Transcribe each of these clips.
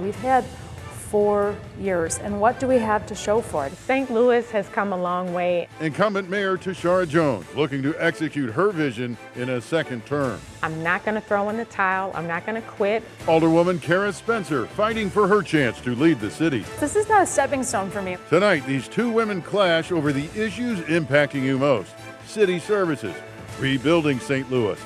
We've had 4 years, and what do we have to show for it? St. Louis has come a long way. Incumbent Mayor Tishaura Jones looking to execute her vision in a second term. I'm not going to throw in the towel. I'm not going to quit. Alderwoman Cara Spencer fighting for her chance to lead the city. This is not a stepping stone for me. Tonight, these two women clash over the issues impacting you most. City services, rebuilding St. Louis,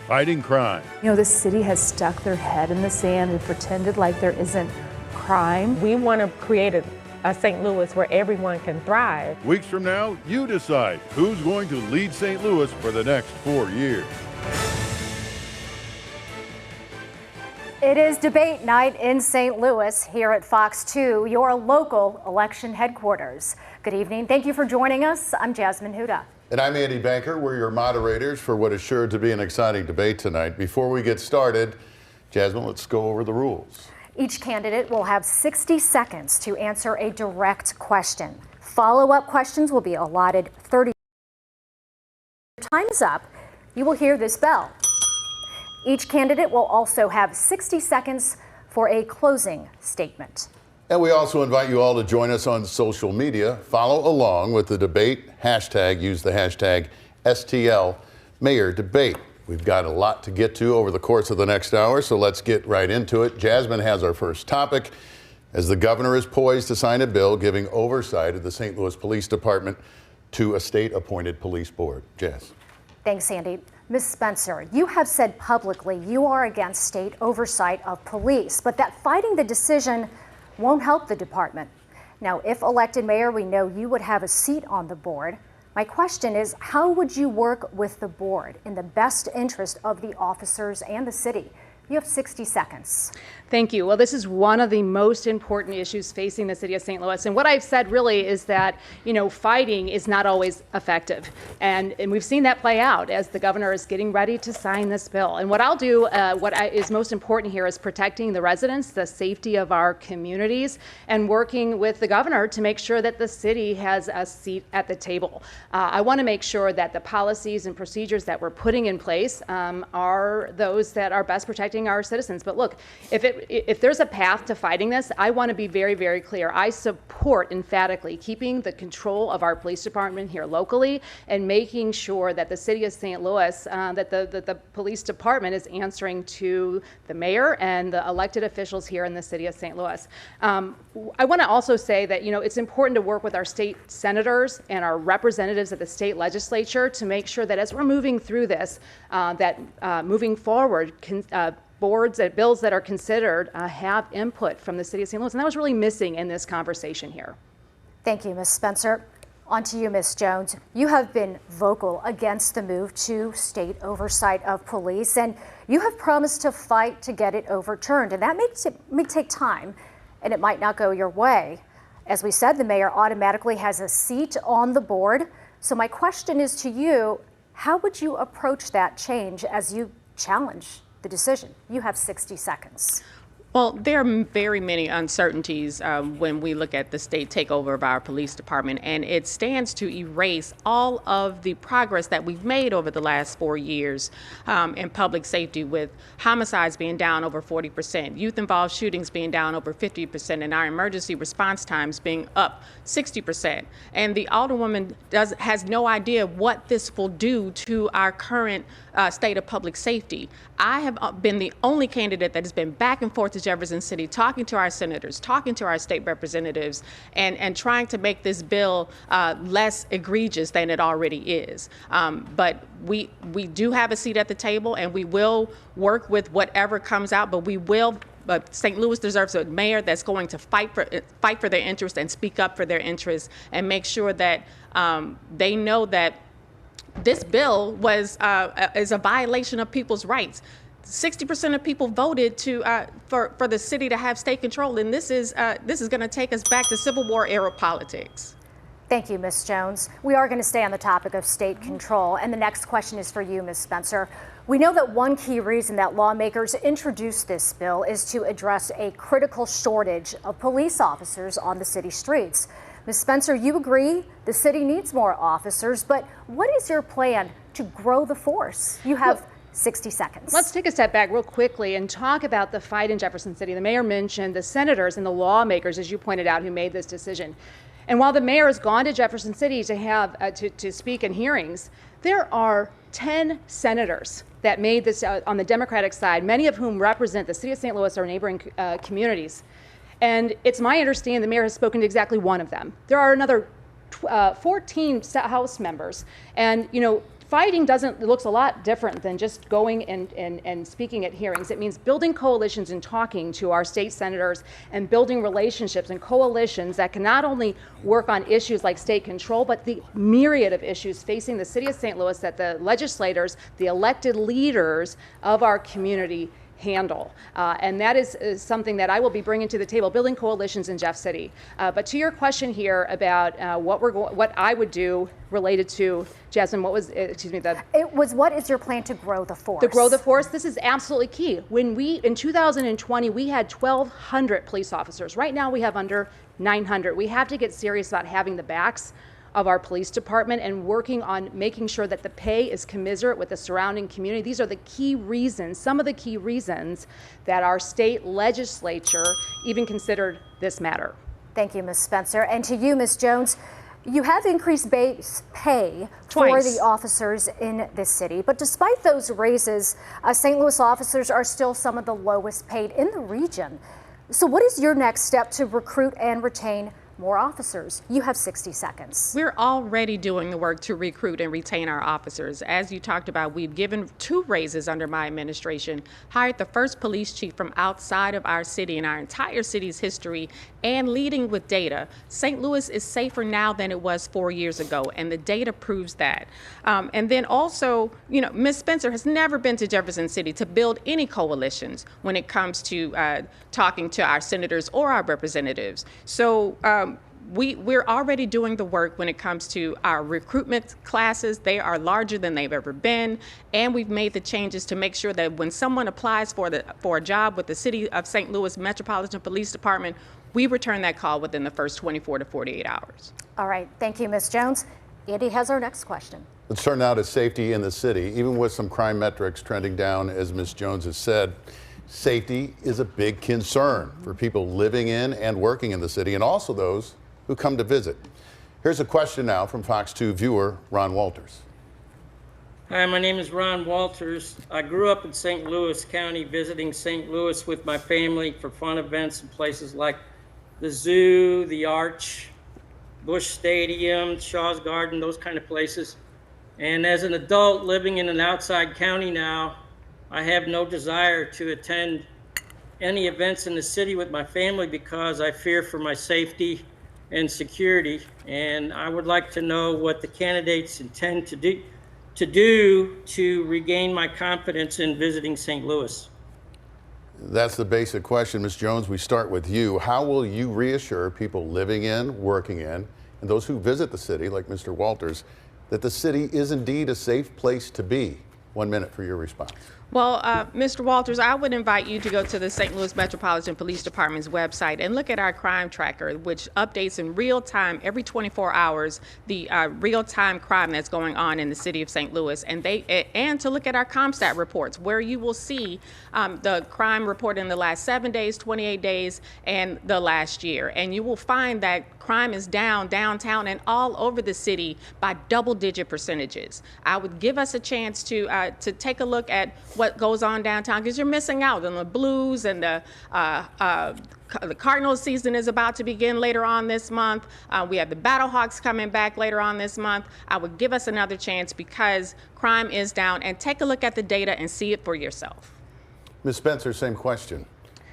fighting crime. You know, the city has stuck their head in the sand and pretended like there isn't crime. We want to create a St. Louis where everyone can thrive. Weeks from now, you decide who's going to lead St. Louis for the next 4 years. It is debate night in St. Louis here at Fox 2, your local election headquarters. Good evening. Thank you for joining us. I'm Jasmine Huda. And I'm Andy Banker. We're your moderators for what is sure to be an exciting debate tonight. Before we get started, Jasmine, let's go over the rules. Each candidate will have 60 seconds to answer a direct question. Follow-up questions will be allotted 30 seconds. Time's up. You will hear this bell. Each candidate will also have 60 seconds for a closing statement. And we also invite you all to join us on social media. Follow along with the debate hashtag. Use the hashtag STL Mayor Debate. We've got a lot to get to over the course of the next hour, so let's get right into it. Jasmine has our first topic. As the governor is poised to sign a bill giving oversight of the St. Louis Police Department to a state-appointed police board. Jazz. Thanks, Sandy. Ms. Spencer, you have said publicly you are against state oversight of police, but that fighting the decision won't help the department. Now, if elected mayor, we know you would have a seat on the board. My question is, how would you work with the board in the best interest of the officers and the city? You have 60 seconds. Thank you. Well, this is one of the most important issues facing the city of St. Louis. And what I've said really is that, fighting is not always effective. And we've seen that play out as the governor is getting ready to sign this bill. And what I'll do, is most important here is protecting the residents, the safety of our communities, and working with the governor to make sure that the city has a seat at the table. I want to make sure that the policies and procedures that we're putting in place are those that are best protecting our citizens. But look, if there's a path to fighting this, I want to be very, very clear. I support emphatically keeping the control of our police department here locally and making sure that the city of St. Louis, that the police department is answering to the mayor and the elected officials here in the city of St. Louis. I want to also say that, it's important to work with our state senators and our representatives at the state legislature to make sure that as we're moving through this, moving forward, boards and bills that are considered have input from the city of St. Louis, and that was really missing in this conversation here. Thank you, Ms. Spencer. On to you, Ms. Jones. You have been vocal against the move to state oversight of police, and you have promised to fight to get it overturned, and that may take time, and it might not go your way. As we said, the mayor automatically has a seat on the board, so my question is to you, how would you approach that change as you challenge the decision? You have 60 seconds. Well, there are very many uncertainties when we look at the state takeover of our police department, and it stands to erase all of the progress that we've made over the last 4 years in public safety, with homicides being down over 40%, youth-involved shootings being down over 50%, and our emergency response times being up 60%. And the Alderwoman has no idea what this will do to our current state of public safety. I have been the only candidate that has been back and forth to Jefferson City, talking to our senators, talking to our state representatives, and trying to make this bill less egregious than it already is. But we do have a seat at the table, and we will work with whatever comes out, but St. Louis deserves a mayor that's going to fight for their interests and speak up for their interests and make sure that they know that this bill is a violation of people's rights. 60% of people voted for the city to have state control, and this is going to take us back to Civil War era politics. Thank you, Ms. Jones. We are going to stay on the topic of state control, and the next question is for you, Ms. Spencer. We know that one key reason that lawmakers introduced this bill is to address a critical shortage of police officers on the city streets. Ms. Spencer, you agree the city needs more officers, but what is your plan to grow the force? You have 60 seconds. Let's take a step back real quickly and talk about the fight in Jefferson City. The mayor mentioned the senators and the lawmakers, as you pointed out, who made this decision. And while the mayor has gone to Jefferson City to have to speak in hearings, there are 10 senators that made this on the Democratic side, many of whom represent the city of St. Louis or neighboring communities. And it's my understanding the mayor has spoken to exactly one of them. There are another 14 House members, and fighting looks a lot different than just going and speaking at hearings. It means building coalitions and talking to our state senators and building relationships and coalitions that can not only work on issues like state control, but the myriad of issues facing the city of St. Louis that the legislators, the elected leaders of our community handle. And that is something that I will be bringing to the table, building coalitions in Jeff City. But to your question here about what I would do related to, Jasmine, what is your plan to grow the force? To grow the force, this is absolutely key. In 2020, we had 1,200 police officers. Right now we have under 900. We have to get serious about having the backs of our police department and working on making sure that the pay is commensurate with the surrounding community. These are the key reasons, some of the key reasons that our state legislature even considered this matter. Thank you, Ms. Spencer. And to you, Ms. Jones, you have increased base pay Twice. for the officers in this city. But despite those raises, St. Louis officers are still some of the lowest paid in the region. So what is your next step to recruit and retain more officers? You have 60 seconds. We're already doing the work to recruit and retain our officers. As you talked about, we've given 2 raises under my administration, hired the first police chief from outside of our city in our entire city's history, and leading with data. St. Louis is safer now than it was 4 years ago, and the data proves that. And then also, Ms. Spencer has never been to Jefferson City to build any coalitions when it comes to talking to our senators or our representatives. So we're already doing the work when it comes to our recruitment classes. They are larger than they've ever been, and we've made the changes to make sure that when someone applies for a job with the City of St. Louis Metropolitan Police Department, we return that call within the first 24 to 48 hours. All right, thank you, Ms. Jones. Andy has our next question. Let's turn now to safety in the city. Even with some crime metrics trending down, as Ms. Jones has said, safety is a big concern for people living in and working in the city, and also those who come to visit. Here's a question now from Fox 2 viewer Ron Walters. Hi, my name is Ron Walters. I grew up in St. Louis County, visiting St. Louis with my family for fun events in places like the zoo, the Arch, Busch Stadium, Shaw's Garden, those kind of places. And as an adult living in an outside county now, I have no desire to attend any events in the city with my family because I fear for my safety and security. And I would like to know what the candidates intend to do to regain my confidence in visiting St. Louis. That's the basic question, Ms. Jones. We start with you. How will you reassure people living in, working in, and those who visit the city, like Mr. Walters, that the city is indeed a safe place to be? 1 minute for your response. Well, Mr. Walters, I would invite you to go to the St. Louis Metropolitan Police Department's website and look at our crime tracker, which updates in real time every 24 hours the real-time crime that's going on in the city of St. Louis, and to look at our CompStat reports, where you will see the crime report in the last 7 days, 28 days, and the last year, and you will find that crime is down downtown and all over the city by double-digit percentages. I would give us a chance to take a look at what goes on downtown, because you're missing out on the Blues, and the Cardinals season is about to begin later on this month. We have the Battlehawks coming back later on this month. I would give us another chance because crime is down, and take a look at the data and see it for yourself. Ms. Spencer, same question.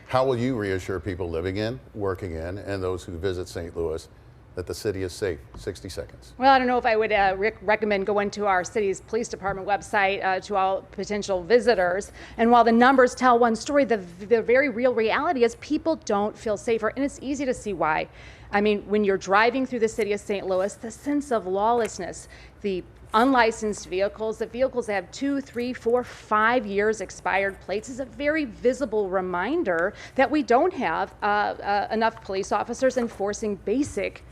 How will you reassure people living in, working in, and those who visit St. Louis that the city is safe? 60 seconds. Well, I don't know if I would recommend going to our city's police department website to all potential visitors. And while the numbers tell one story, the very real reality is people don't feel safer, and it's easy to see why. I mean, when you're driving through the city of St. Louis, the sense of lawlessness, the unlicensed vehicles, the vehicles that have 2, 3, 4, 5 years expired plates is a very visible reminder that we don't have enough police officers enforcing basic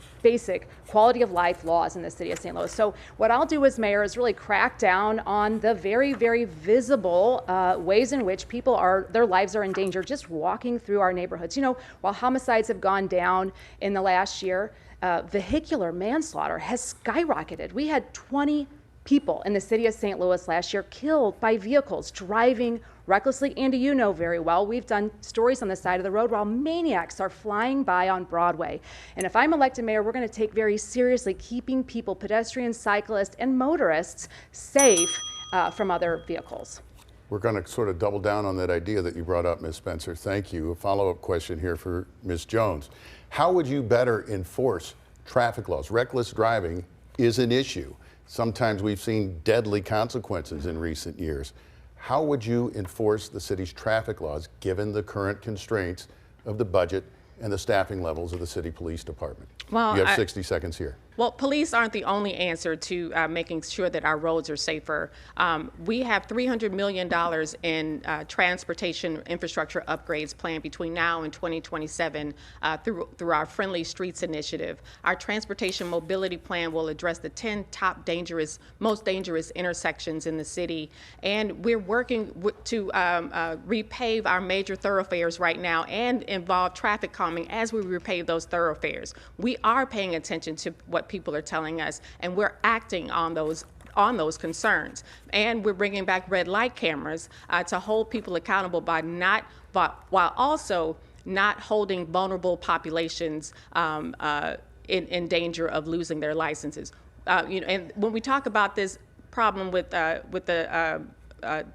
quality of life laws in the city of St. Louis. So what I'll do as mayor is really crack down on the very, very visible ways in which their lives are in danger just walking through our neighborhoods. You know, while homicides have gone down in the last year, vehicular manslaughter has skyrocketed. We had 20 people in the city of St. Louis last year killed by vehicles driving recklessly. Andy, you know very well, we've done stories on the side of the road while maniacs are flying by on Broadway. And if I'm elected mayor, we're going to take very seriously keeping people, pedestrians, cyclists, and motorists safe from other vehicles. We're going to sort of double down on that idea that you brought up, Ms. Spencer. Thank you. A follow-up question here for Ms. Jones. How would you better enforce traffic laws? Reckless driving is an issue. Sometimes we've seen deadly consequences in recent years. How would you enforce the city's traffic laws given the current constraints of the budget and the staffing levels of the city police department? Well, you have 60 seconds here. Well, police aren't the only answer to making sure that our roads are safer. We have $300 million in transportation infrastructure upgrades planned between now and 2027 through our Friendly Streets initiative. Our transportation mobility plan will address the 10 most dangerous intersections in the city. And we're working to repave our major thoroughfares right now and involve traffic calming as we repave those thoroughfares. We are paying attention to what people are telling us, and we're acting on those concerns. And we're bringing back red light cameras to hold people accountable while also not holding vulnerable populations in danger of losing their licenses. And when we talk about this problem with the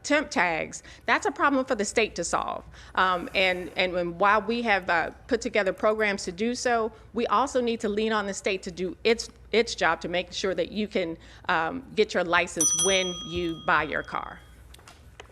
temp tags, that's a problem for the state to solve. And while we have put together programs to do so, we also need to lean on the state to do its job to make sure that you can get your license when you buy your car.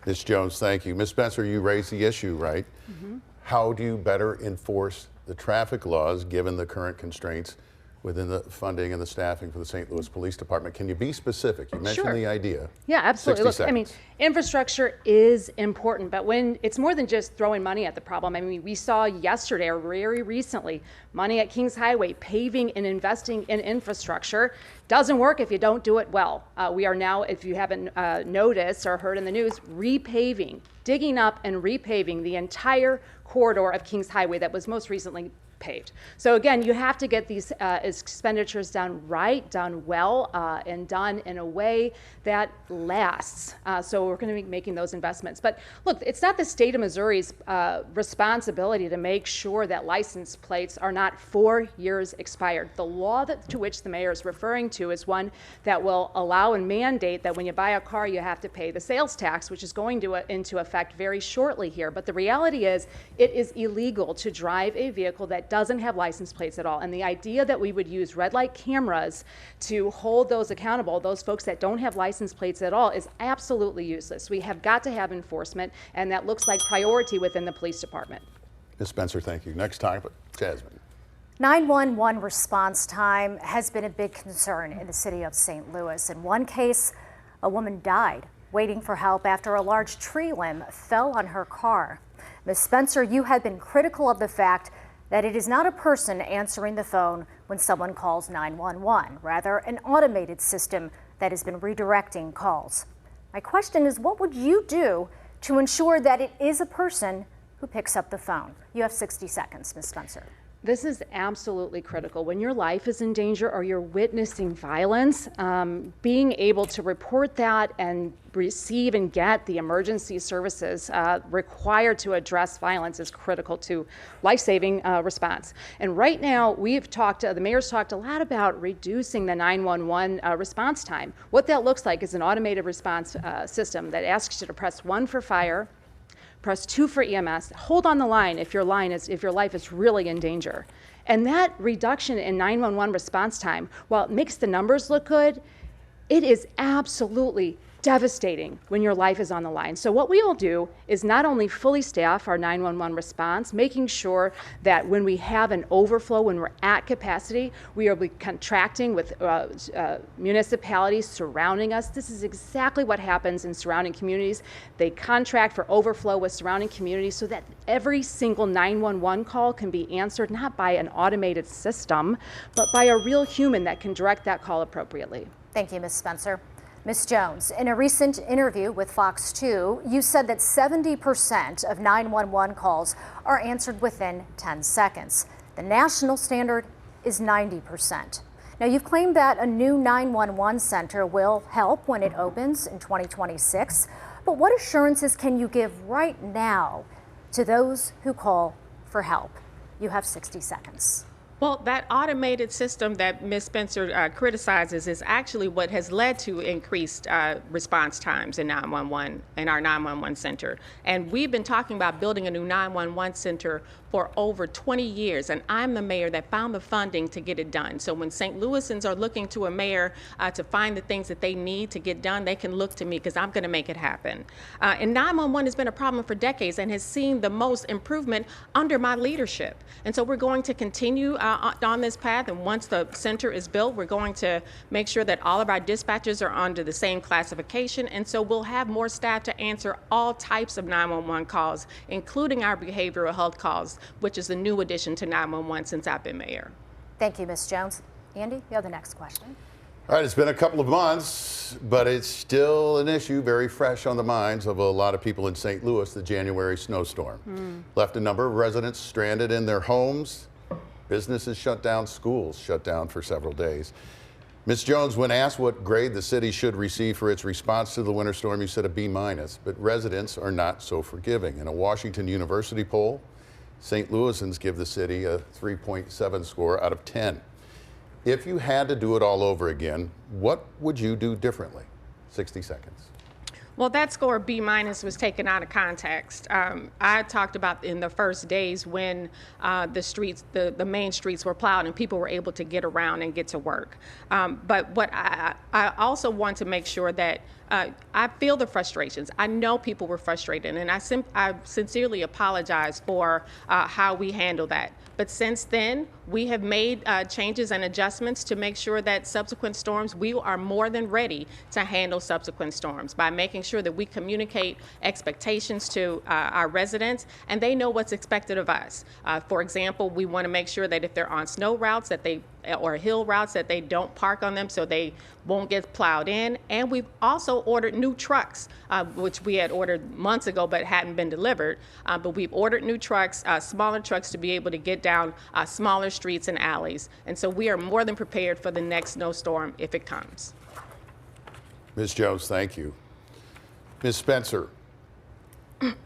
Ms. Jones, thank you. Ms. Spencer, you raised the issue, right? Mm-hmm. How do you better enforce the traffic laws given the current constraints within the funding and the staffing for the St. Louis Police Department? Can you be specific? You mentioned the idea. Yeah, absolutely. Look, I mean, infrastructure is important, but when it's more than just throwing money at the problem. I mean, we saw yesterday or very recently money at Kings Highway, paving and investing in infrastructure doesn't work if you don't do it well. We are now, if you haven't noticed or heard in the news, repaving, digging up and repaving the entire corridor of Kings Highway that was most recently paved. So again, you have to get these expenditures done right, done well, and done in a way that lasts. So we're going to be making those investments. But look, it's not the state of Missouri's responsibility to make sure that license plates are not 4 years expired. The law to which the mayor is referring to is one that will allow and mandate that when you buy a car, you have to pay the sales tax, which is going into effect very shortly here. But the reality is, it is illegal to drive a vehicle that doesn't have license plates at all. And the idea that we would use red light cameras to hold those accountable, those folks that don't have license plates at all, is absolutely useless. We have got to have enforcement, and that looks like priority within the police department. Ms. Spencer, thank you. Next time, Jasmine. 911 response time has been a big concern in the city of St. Louis. In one case, a woman died waiting for help after a large tree limb fell on her car. Ms. Spencer, you have been critical of the fact that it is not a person answering the phone when someone calls 911, rather an automated system that has been redirecting calls. My question is, what would you do to ensure that it is a person who picks up the phone? You have 60 seconds, Ms. Spencer. This is absolutely critical. When your life is in danger or you're witnessing violence, being able to report that and receive and get the emergency services required to address violence is critical to life-saving response. And right now, the mayor's talked a lot about reducing the 911 response time. What that looks like is an automated response system that asks you to press 1 for fire, press 2 for EMS, hold on the line if your life is really in danger. And that reduction in 911 response time, while it makes the numbers look good, it is absolutely devastating when your life is on the line. So what we will do is not only fully staff our 911 response, making sure that when we have an overflow, when we're at capacity, we are contracting with municipalities surrounding us. This is exactly what happens in surrounding communities. They contract for overflow with surrounding communities so that every single 911 call can be answered not by an automated system, but by a real human that can direct that call appropriately. Thank you, Ms. Spencer. Ms. Jones, in a recent interview with Fox 2, you said that 70% of 911 calls are answered within 10 seconds. The national standard is 90%. Now, you've claimed that a new 911 center will help when it opens in 2026, but what assurances can you give right now to those who call for help? You have 60 seconds. Well, that automated system that Ms. Spencer criticizes is actually what has led to increased response times in 911 in our 911 center. And we've been talking about building a new 911 center for over 20 years, and I'm the mayor that found the funding to get it done. So when St. Louisans are looking to a mayor to find the things that they need to get done, they can look to me because I'm going to make it happen. And 911 has been a problem for decades and has seen the most improvement under my leadership. And so we're going to continue on this path, and once the center is built, we're going to make sure that all of our dispatchers are under the same classification, and so we'll have more staff to answer all types of 911 calls, including our behavioral health calls, which is a new addition to 911 since I've been mayor. Thank you, Ms. Jones. Andy, you have the next question. All right, it's been a couple of months, but it's still an issue very fresh on the minds of a lot of people in St. Louis, the January snowstorm. Left a number of residents stranded in their homes. Businesses shut down, schools shut down for several days. Ms. Jones, when asked what grade the city should receive for its response to the winter storm, you said a B-, but residents are not so forgiving. In a Washington University poll, St. Louisans give the city a 3.7 score out of 10. If you had to do it all over again, what would you do differently? 60 seconds. Well, that score B- was taken out of context. I talked about in the first days when the main streets were plowed and people were able to get around and get to work. But what I also want to make sure that I feel the frustrations. I know people were frustrated, and I sincerely apologize for how we handle that. But since then, we have made changes and adjustments to make sure that subsequent storms, we are more than ready to handle subsequent storms by making sure that we communicate expectations to our residents and they know what's expected of us. For example, we want to make sure that if they're on snow routes or hill routes that they don't park on them so they won't get plowed in. And we've also ordered new trucks, which we had ordered months ago but hadn't been delivered. But we've ordered new trucks, smaller trucks to be able to get down smaller streets and alleys. And so we are more than prepared for the next snowstorm if it comes. Ms. Jones, thank you. Ms. Spencer,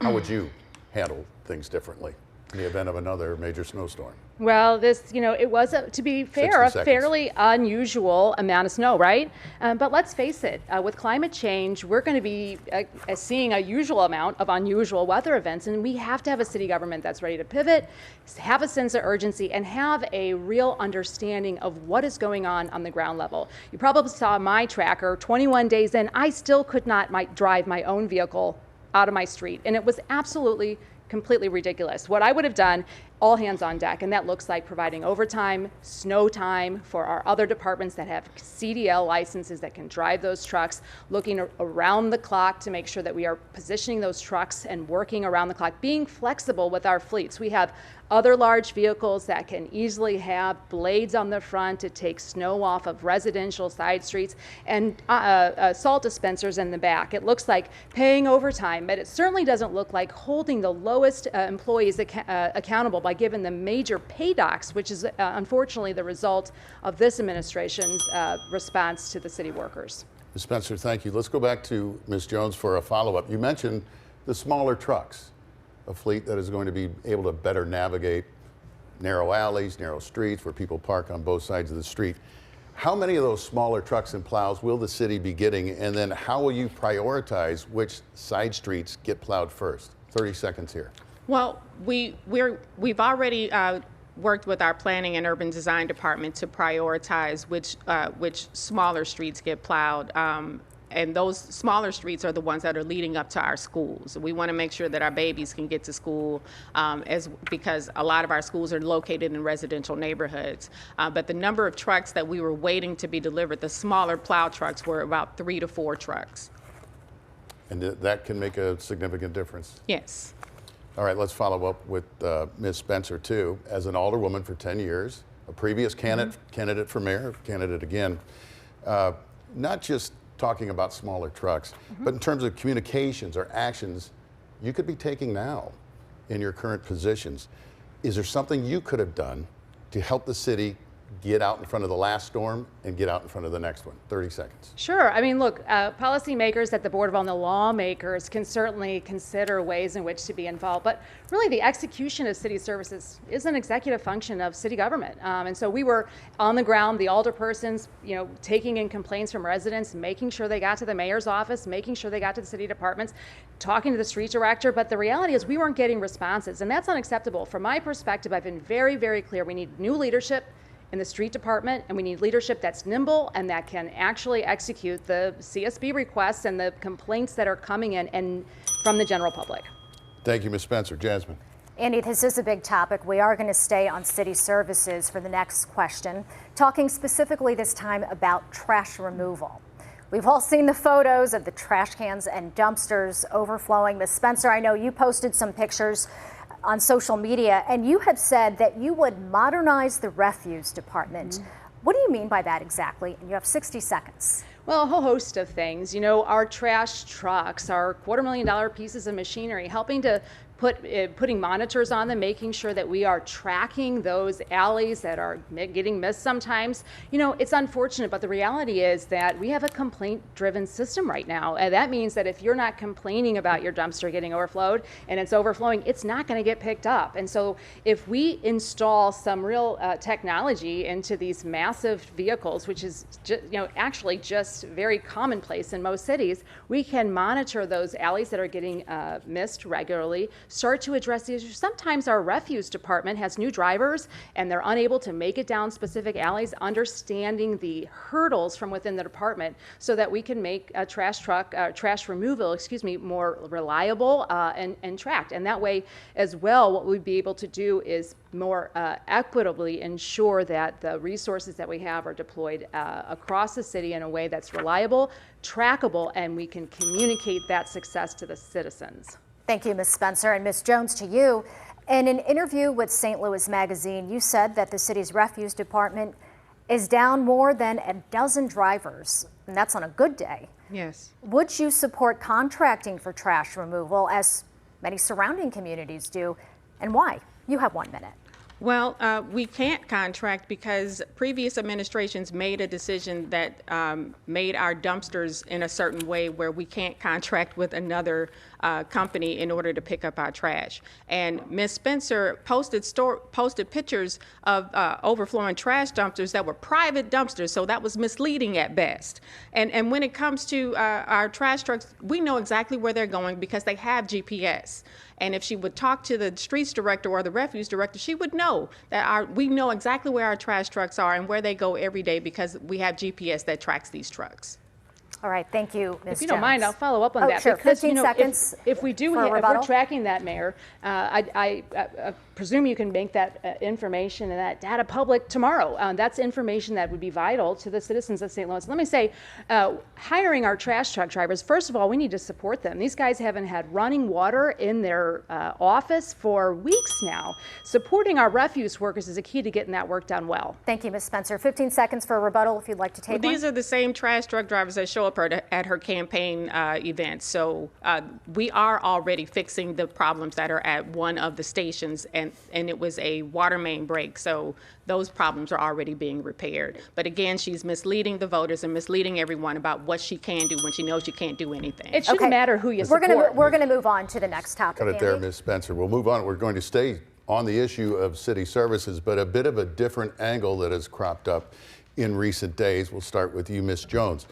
how would you handle things differently in the event of another major snowstorm? Well, it was, to be fair, a fairly unusual amount of snow, right? But let's face it, with climate change, we're going to be seeing a usual amount of unusual weather events, and we have to have a city government that's ready to pivot, have a sense of urgency, and have a real understanding of what is going on the ground level. You probably saw my tracker, 21 days in, I still could not drive my own vehicle out of my street, and it was absolutely completely ridiculous. What I would have done, all hands on deck, and that looks like providing overtime, snow time for our other departments that have CDL licenses that can drive those trucks, looking around the clock to make sure that we are positioning those trucks and working around the clock, being flexible with our fleets. We have other large vehicles that can easily have blades on the front to take snow off of residential side streets and salt dispensers in the back. It looks like paying overtime, but it certainly doesn't look like holding the lowest employees accountable by giving them major pay docs, which is unfortunately the result of this administration's response to the city workers. Ms. Spencer, thank you. Let's go back to Ms. Jones for a follow-up. You mentioned the smaller trucks, a fleet that is going to be able to better navigate narrow alleys, narrow streets where people park on both sides of the street. How many of those smaller trucks and plows will the city be getting? And then how will you prioritize which side streets get plowed first? 30 seconds here. Well, we've already worked with our planning and urban design department to prioritize which smaller streets get plowed. and those smaller streets are the ones that are leading up to our schools. We want to make sure that our babies can get to school because a lot of our schools are located in residential neighborhoods. But the number of trucks that we were waiting to be delivered, the smaller plow trucks, were about 3 to 4 trucks. And that can make a significant difference. Yes. All right, let's follow up with Ms. Spencer, too. As an alderwoman for 10 years, a previous candidate for mayor, candidate again, not just talking about smaller trucks, but in terms of communications or actions you could be taking now in your current positions. Is there something you could have done to help the city get out in front of the last storm and get out in front of the next one? 30 seconds. Sure. I mean, look, policymakers at the board of all the lawmakers can certainly consider ways in which to be involved, but really the execution of city services is an executive function of city government. And so we were on the ground, the alderpersons, taking in complaints from residents, making sure they got to the mayor's office, making sure they got to the city departments, talking to the street director. But the reality is we weren't getting responses, and that's unacceptable. From my perspective, I've been very, very clear. We need new leadership in the street department, and we need leadership that's nimble and that can actually execute the CSB requests and the complaints that are coming in and from the general public. Thank you, Ms. Spencer. Jasmine. Andy, this is a big topic. We are going to stay on city services for the next question, talking specifically this time about trash removal. We've all seen the photos of the trash cans and dumpsters overflowing. Ms. Spencer, I know you posted some pictures on social media, and you have said that you would modernize the refuse department. What do you mean by that exactly? And you have 60 seconds. Well, a whole host of things. Our trash trucks are $250,000 pieces of machinery, helping to putting monitors on them, making sure that we are tracking those alleys that are getting missed sometimes. It's unfortunate, but the reality is that we have a complaint-driven system right now. And that means that if you're not complaining about your dumpster getting overflowed and it's overflowing, it's not going to get picked up. And so if we install some real technology into these massive vehicles, which is actually just very commonplace in most cities, we can monitor those alleys that are getting missed regularly, start to address the issue. Sometimes our refuse department has new drivers and they're unable to make it down specific alleys, understanding the hurdles from within the department so that we can make a trash removal, more reliable and tracked. And that way as well, what we'd be able to do is more equitably ensure that the resources that we have are deployed across the city in a way that's reliable, trackable, and we can communicate that success to the citizens. Thank you, Ms. Spencer. And Ms. Jones, to you. In an interview with St. Louis Magazine, you said that the city's refuse department is down more than a dozen drivers, and that's on a good day. Yes. Would you support contracting for trash removal, as many surrounding communities do, and why? You have 1 minute. Well, we can't contract because previous administrations made a decision that made our dumpsters in a certain way where we can't contract with another company in order to pick up our trash. And Ms. Spencer posted pictures of overflowing trash dumpsters that were private dumpsters, so that was misleading at best. And when it comes to our trash trucks, we know exactly where they're going because they have GPS. And if she would talk to the streets director or the refuse director, she would know that we know exactly where our trash trucks are and where they go every day because we have GPS that tracks these trucks. All right, thank you, Ms. If you don't mind, I'll follow up on that. Sure. Because, 15 seconds. If we do, if we're tracking that, Mayor, I presume you can make that information and that data public tomorrow. That's information that would be vital to the citizens of St. Louis. Let me say, hiring our trash truck drivers, first of all, we need to support them. These guys haven't had running water in their office for weeks now. Supporting our refuse workers is a key to getting that work done well. Thank you, Ms. Spencer. 15 seconds for a rebuttal if you'd like to take one. These are the same trash truck drivers that show up at her campaign events. So we are already fixing the problems that are at one of the stations, and it was a water main break. So those problems are already being repaired. But again, she's misleading the voters and misleading everyone about what she can do when she knows she can't do anything. It shouldn't matter who you support. We're going to move on to the next topic. Cut it there, Ms. Spencer. We'll move on. We're going to stay on the issue of city services, but a bit of a different angle that has cropped up in recent days. We'll start with you, Ms. Jones.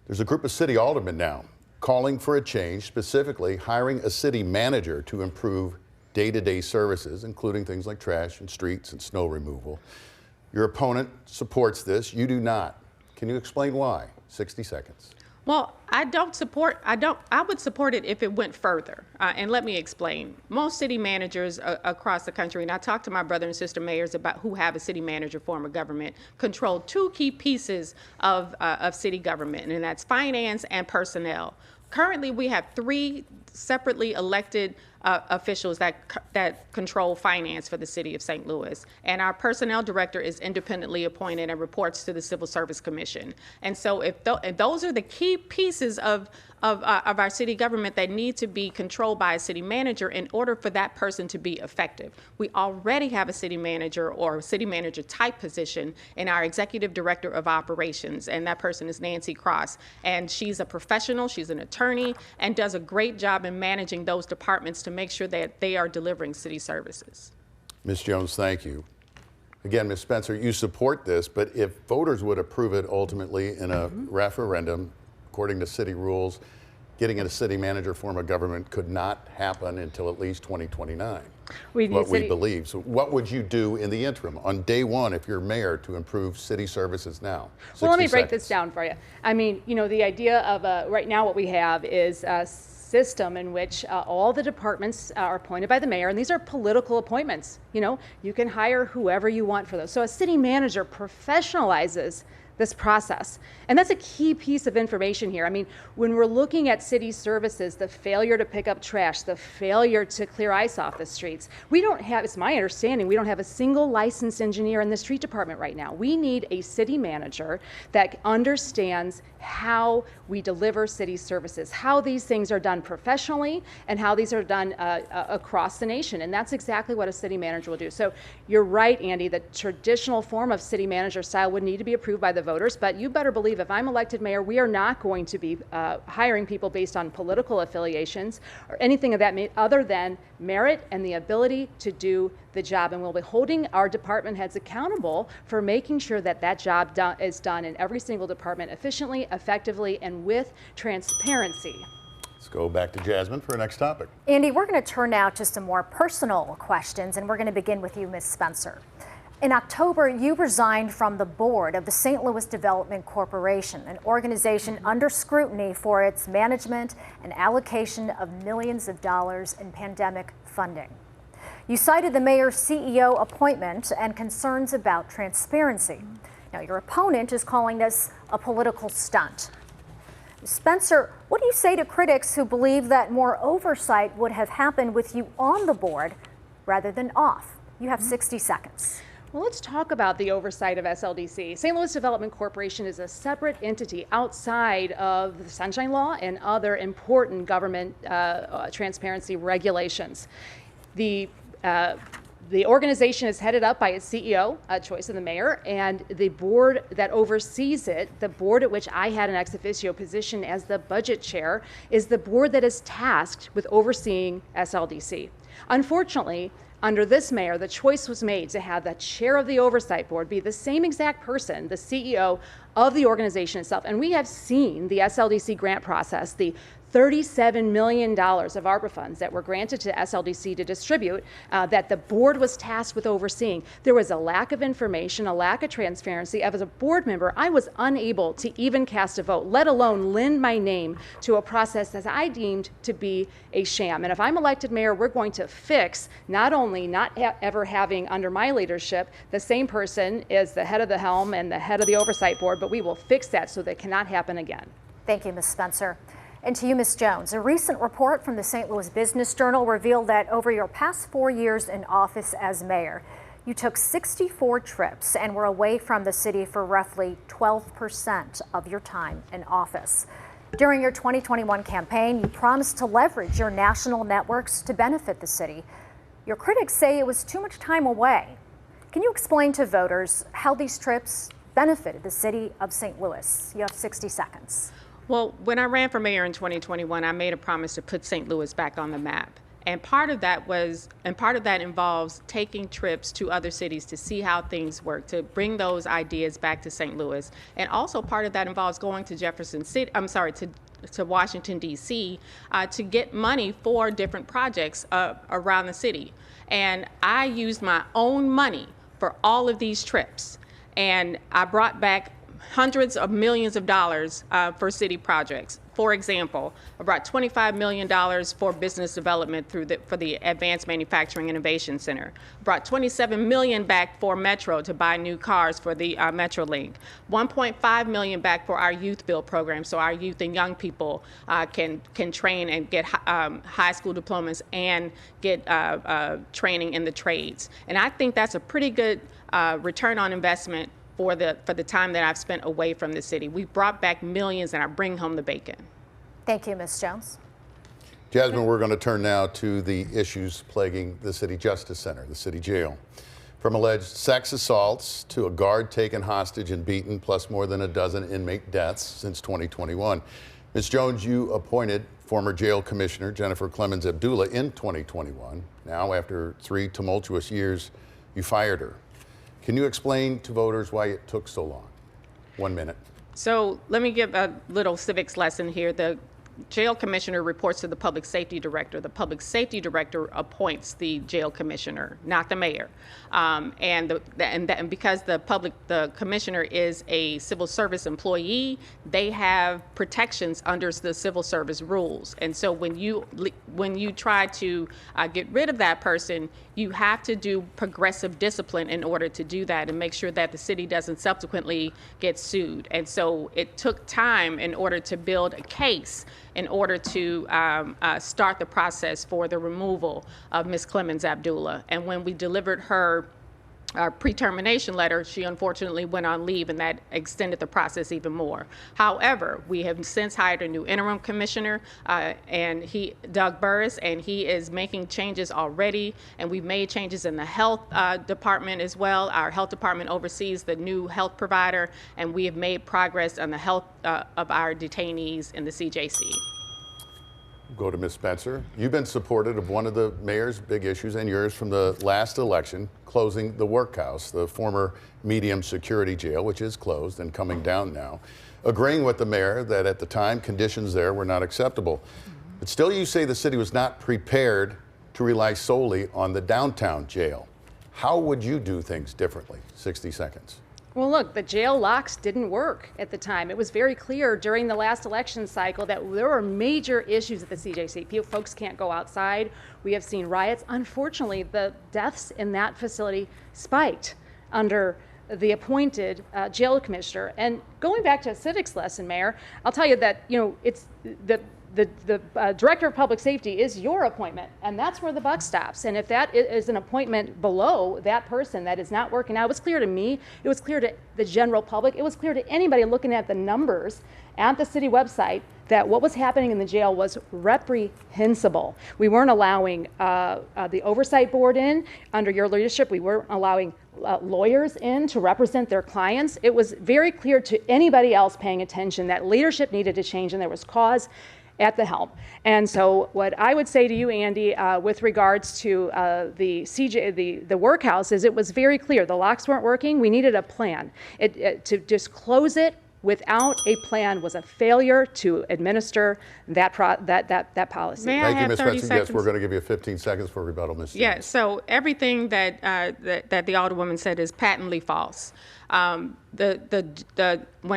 There's a group of city aldermen now calling for a change, specifically hiring a city manager to improve day-to-day services, including things like trash and streets and snow removal. Your opponent supports this. You do not. Can you explain why? 60 seconds. Well, I would support it if it went further. And let me explain. Most city managers across the country, and I talk to my brother and sister mayors about who have a city manager form of government, control two key pieces of city government, and that's finance and personnel. Currently, we have three separately elected officials that control finance for the city of St. Louis. And our personnel director is independently appointed and reports to the Civil Service Commission. And so if those are the key pieces of our city government that need to be controlled by a city manager in order for that person to be effective. We already have a city manager or city manager type position in our executive director of operations, and that person is Nancy Cross. And she's a professional, she's an attorney, and does a great job in managing those departments to make sure that they are delivering city services. Ms. Jones, thank you. Again, Ms. Spencer, you support this, but if voters would approve it ultimately in a referendum, according to city rules, getting a city manager form of government could not happen until at least 2029. We believe. So what would you do in the interim on day one if you're mayor to improve city services now? Well, let me break this down for you. I mean, you know, the idea of right now what we have is a system in which all the departments are appointed by the mayor, and these are political appointments. You know, you can hire whoever you want for those. So a city manager professionalizes this process. And that's a key piece of information here. I mean, when we're looking at city services, the failure to pick up trash, the failure to clear ice off the streets, we don't have, it's my understanding, we don't have a single licensed engineer in the street department right now. We need a city manager that understands how we deliver city services, how these things are done professionally, and how these are done across the nation. And that's exactly what a city manager will do. So you're right, Andy, the traditional form of city manager style would need to be approved by the voters, but you better believe if I'm elected mayor, we are not going to be hiring people based on political affiliations or anything of that other than merit and the ability to do the job. And we'll be holding our department heads accountable for making sure that that job is done in every single department efficiently, effectively, and with transparency. Let's go back to Jasmine for our next topic. Andy, we're going to turn now to some more personal questions, and we're going to begin with you, Ms. Spencer. In October, you resigned from the board of the St. Louis Development Corporation, an organization under scrutiny for its management and allocation of millions of dollars in pandemic funding. You cited the mayor's CEO appointment and concerns about transparency. Now, your opponent is calling this a political stunt. Spencer, what do you say to critics who believe that more oversight would have happened with you on the board rather than off? You have 60 seconds. Well, let's talk about the oversight of SLDC. St. Louis Development Corporation is a separate entity outside of the Sunshine Law and other important government transparency regulations. The organization is headed up by its CEO, a choice of the mayor, and the board that oversees it, the board at which I had an ex officio position as the budget chair, is the board that is tasked with overseeing SLDC. Unfortunately, under this mayor, the choice was made to have the chair of the oversight board be the same exact person, the CEO of the organization itself. And we have seen the SLDC grant process, the $37 million of ARPA funds that were granted to SLDC to distribute, that the board was tasked with overseeing. There was a lack of information, a lack of transparency. As a board member, I was unable to even cast a vote, let alone lend my name to a process that I deemed to be a sham. And if I'm elected mayor, we're going to fix not only ever having under my leadership the same person as the head of the helm and the head of the oversight board, but we will fix that so that cannot happen again. Thank you, Ms. Spencer. And to you, Ms. Jones, a recent report from the St. Louis Business Journal revealed that over your past 4 years in office as mayor, you took 64 trips and were away from the city for roughly 12% of your time in office. During your 2021 campaign, you promised to leverage your national networks to benefit the city. Your critics say it was too much time away. Can you explain to voters how these trips benefited the city of St. Louis? You have 60 seconds. Well, when I ran for mayor in 2021, I made a promise to put St. Louis back on the map. And part of that involves taking trips to other cities to see how things work, to bring those ideas back to St. Louis. And also part of that involves going to to Washington, D.C. To get money for different projects around the city. And I used my own money for all of these trips. And I brought back hundreds of millions of dollars for city projects. For example, I brought $25 million for business development for the Advanced Manufacturing Innovation Center. Brought $27 million back for Metro to buy new cars for the MetroLink. $1.5 million back for our youth build program, so our youth and young people can train and get high school diplomas and get training in the trades. And I think that's a pretty good return on investment for the time that I've spent away from the city. We brought back millions, and I bring home the bacon. Thank you, Ms. Jones. Jasmine, we're going to turn now to the issues plaguing the City Justice Center, the city jail. From alleged sex assaults to a guard taken hostage and beaten, plus more than a dozen inmate deaths since 2021. Ms. Jones, you appointed former jail commissioner Jennifer Clemens Abdullah in 2021. Now, after 3 tumultuous years, you fired her. Can you explain to voters why it took so long? 1 minute. So let me give a little civics lesson here. The jail commissioner reports to the public safety director. The public safety director appoints the jail commissioner, not the mayor. And because the commissioner is a civil service employee, they have protections under the civil service rules. And so when you try to get rid of that person, you have to do progressive discipline in order to do that and make sure that the city doesn't subsequently get sued. And so it took time in order to build a case in order to start the process for the removal of Ms. Clemens Abdullah. And when we delivered her pre-termination letter, she unfortunately went on leave, and that extended the process even more. However, we have since hired a new interim commissioner, Doug Burris, and he is making changes already, and we've made changes in the health department as well. Our health department oversees the new health provider, and we have made progress on the health of our detainees in the CJC. Go to Ms. Spencer. You've been supportive of one of the mayor's big issues and yours from the last election, closing the workhouse, the former medium security jail, which is closed and coming down now, agreeing with the mayor that at the time conditions there were not acceptable. But still you say the city was not prepared to rely solely on the downtown jail. How would you do things differently? 60 seconds. Well, look, the jail locks didn't work at the time. It was very clear during the last election cycle that there were major issues at the CJC. Folks can't go outside. We have seen riots. Unfortunately, the deaths in that facility spiked under the appointed jail commissioner. And going back to a civics lesson, Mayor, I'll tell you that, it's the director of public safety is your appointment, and that's where the buck stops. And if that is an appointment below that person that is not working out, it was clear to me, it was clear to the general public, it was clear to anybody looking at the numbers at the city website that what was happening in the jail was reprehensible. We weren't allowing the oversight board in under your leadership. We weren't allowing lawyers in to represent their clients. It was very clear to anybody else paying attention that leadership needed to change, and there was cause at the helm. And so what I would say to you, Andy, with regards to the workhouse is it was very clear. The locks weren't working. We needed a plan. To just close it without a plan was a failure to administer that policy. May I Thank you, have Ms. 30 Spencer. seconds? Yes, we're going to give you 15 seconds for rebuttal, Ms. Jones. Yeah, so everything that the Alderwoman said is patently false. When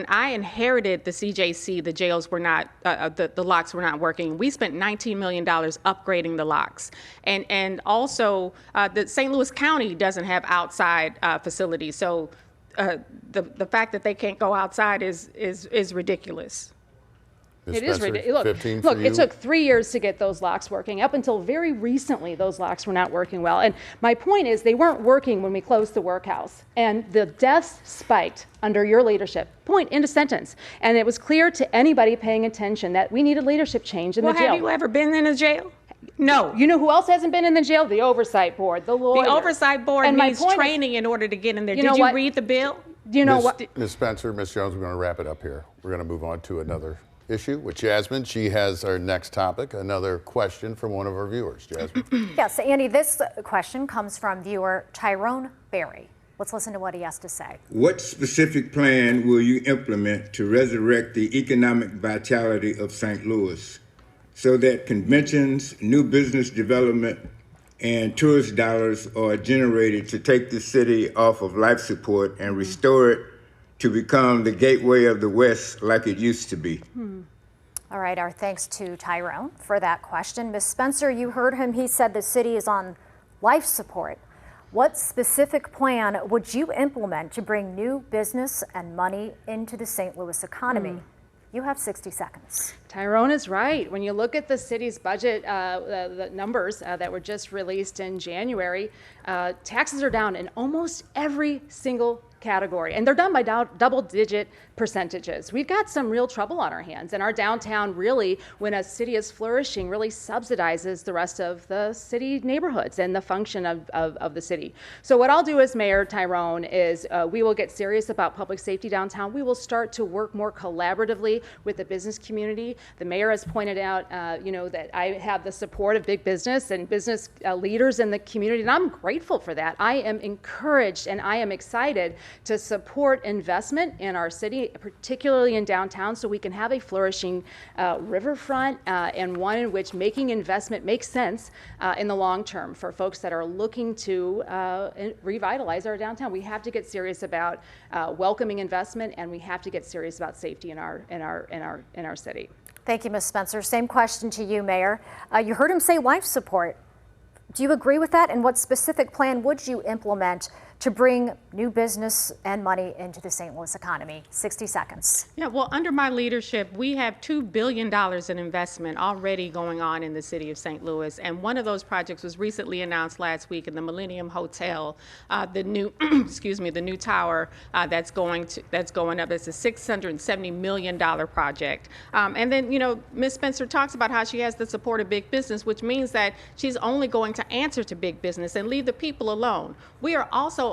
I inherited the CJC, the jails were not, the locks were not working. We spent $19 million upgrading the locks. And also, the St. Louis County doesn't have outside facilities. So the fact that they can't go outside is ridiculous. Ms. It is Spencer, ridiculous. 15 for Look, you. it took 3 years to get those locks working. Up until very recently, those locks were not working well. And my point is they weren't working when we closed the workhouse. And the deaths spiked under your leadership. Point, end of sentence. And it was clear to anybody paying attention that we needed leadership change in the jail. Have you ever been in a jail? No. You know who else hasn't been in the jail? The oversight board, the lawyers. The oversight board And my needs point is- training in order to get in there. You know Did you what? read the bill? Do you know what? Ms. Spencer, Ms. Jones, we're going to wrap it up here. We're going to move on to another issue with Jasmine. She has our next topic, another question from one of our viewers. Jasmine. Yes, Andy, this question comes from viewer Tyrone Berry. Let's listen to what he has to say. What specific plan will you implement to resurrect the economic vitality of St. Louis so that conventions, new business development, and tourist dollars are generated to take the city off of life support and restore it to become the gateway of the West like it used to be. All right, our thanks to Tyrone for that question. Ms. Spencer, you heard him. He said the city is on life support. What specific plan would you implement to bring new business and money into the St. Louis economy? You have 60 seconds. Tyrone is right. When you look at the city's budget, the numbers that were just released in January, taxes are down in almost every single category, and they're done by double-digit percentages. We've got some real trouble on our hands, and our downtown really, when a city is flourishing, really subsidizes the rest of the city neighborhoods and the function of the city. So what I'll do as Mayor Tyrone is we will get serious about public safety downtown. We will start to work more collaboratively with the business community. The mayor has pointed out, that I have the support of big business and business leaders in the community, and I'm grateful for that. I am encouraged and I am excited to support investment in our city, particularly in downtown, so we can have a flourishing riverfront and one in which making investment makes sense in the long term for folks that are looking to revitalize our downtown. We have to get serious about welcoming investment, and we have to get serious about safety in our city. Thank you, Ms. Spencer. Same question to you, Mayor. You heard him say life support. Do you agree with that? And what specific plan would you implement to bring new business and money into the St. Louis economy? 60 seconds. Yeah, well, under my leadership, we have $2 billion in investment already going on in the city of St. Louis. And one of those projects was recently announced last week in the Millennium Hotel, the new, the new tower that's going up. It's a $670 million project. And then, Ms. Spencer talks about how she has the support of big business, which means that she's only going to answer to big business and leave the people alone. We are also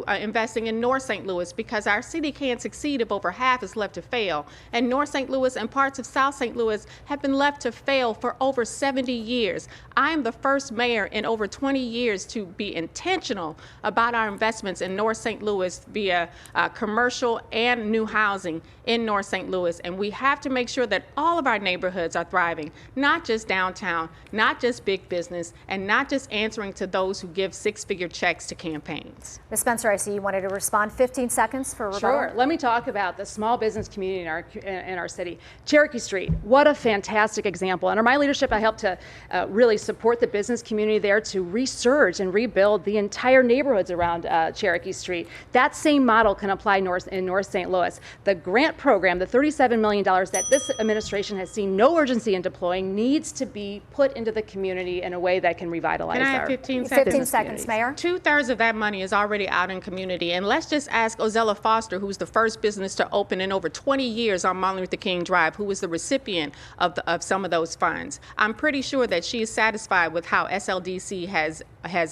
investing in North St. Louis, because our city can't succeed if over half is left to fail. And North St. Louis and parts of South St. Louis have been left to fail for over 70 years. I am the first mayor in over 20 years to be intentional about our investments in North St. Louis via commercial and new housing in North St. Louis. And we have to make sure that all of our neighborhoods are thriving, not just downtown, not just big business, and not just answering to those who give six-figure checks to campaigns. Ms. Spencer, I see you wanted to respond. 15 seconds for rebuttal. Sure. Let me talk about the small business community in our city. Cherokee Street, what a fantastic example. Under my leadership, I helped to really support the business community there to resurge and rebuild the entire neighborhoods around Cherokee Street. That same model can apply in North St. Louis. The grant program, the $37 million that this administration has seen no urgency in deploying, needs to be put into the community in a way that can revitalize our Can I have 15 seconds? 15 seconds, Mayor. 2/3 of that money is already out in community. And let's just ask Ozella Foster, who's the first business to open in over 20 years on Martin Luther King Drive, who was the recipient of some of those funds. I'm pretty sure that she is satisfied with how SLDC has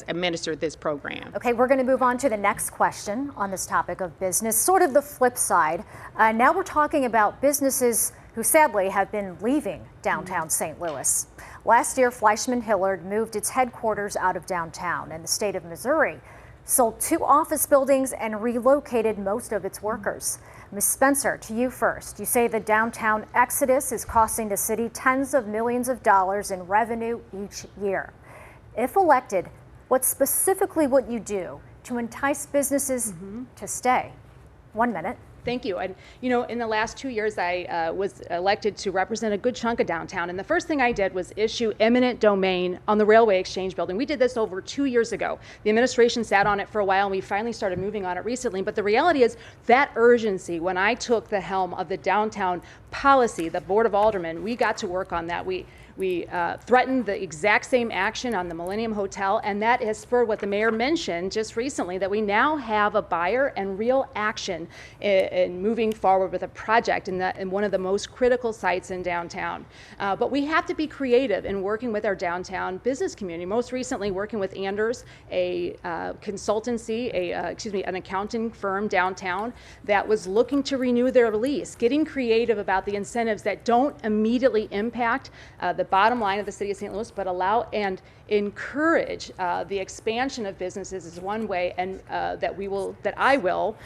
administered this program. Okay, we're going to move on to the next question on this topic of business, sort of the flip side. Now we're talking about businesses who sadly have been leaving downtown St. Louis. Last year, Fleischman Hillard moved its headquarters out of downtown, and the state of Missouri sold 2 office buildings and relocated most of its workers. Ms. Spencer, to you first. You say the downtown exodus is costing the city tens of millions of dollars in revenue each year. If elected, what specifically would you do to entice businesses to stay? 1 minute. Thank you. And, in the last 2 years, I was elected to represent a good chunk of downtown. And the first thing I did was issue eminent domain on the Railway Exchange building. We did this over 2 years ago. The administration sat on it for a while, and we finally started moving on it recently. But the reality is that urgency, when I took the helm of the downtown policy, the Board of Aldermen, we got to work on that. We threatened the exact same action on the Millennium Hotel, and that has spurred what the mayor mentioned just recently, that we now have a buyer and real action in moving forward with a project in one of the most critical sites in downtown. But we have to be creative in working with our downtown business community. Most recently, working with Anders, a consultancy, an accounting firm downtown that was looking to renew their lease, getting creative about the incentives that don't immediately impact the bottom line of the city of St. Louis, but allow and encourage the expansion of businesses is one way, and that I will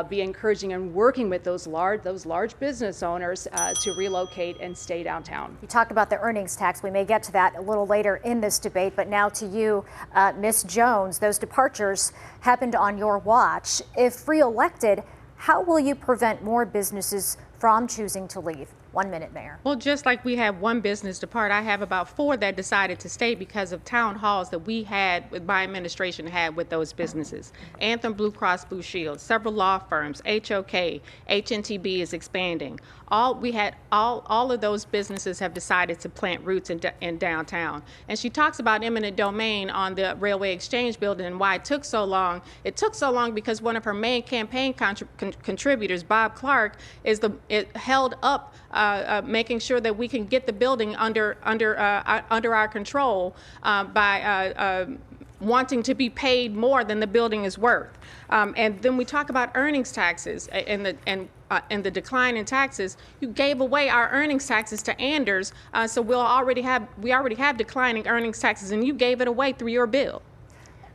be encouraging and working with those large business owners to relocate and stay downtown. You talked about the earnings tax. We may get to that a little later in this debate, but now to you, Ms. Jones. Those departures happened on your watch. If reelected, how will you prevent more businesses from choosing to leave? 1 minute, Mayor. Well, just like we had one business depart, I have about 4 that decided to stay because of town halls that we had, with my administration had with those businesses. Anthem Blue Cross Blue Shield, several law firms, HOK, HNTB is expanding. All of those businesses have decided to plant roots in downtown. And she talks about eminent domain on the Railway Exchange building and why it took so long. It took so long because one of her main campaign contributors, Bob Clark, it held up making sure that we can get the building under our control by wanting to be paid more than the building is worth. And then we talk about earnings taxes and the decline in taxes. You gave away our earnings taxes to Anders, so we already have declining earnings taxes, and you gave it away through your bill.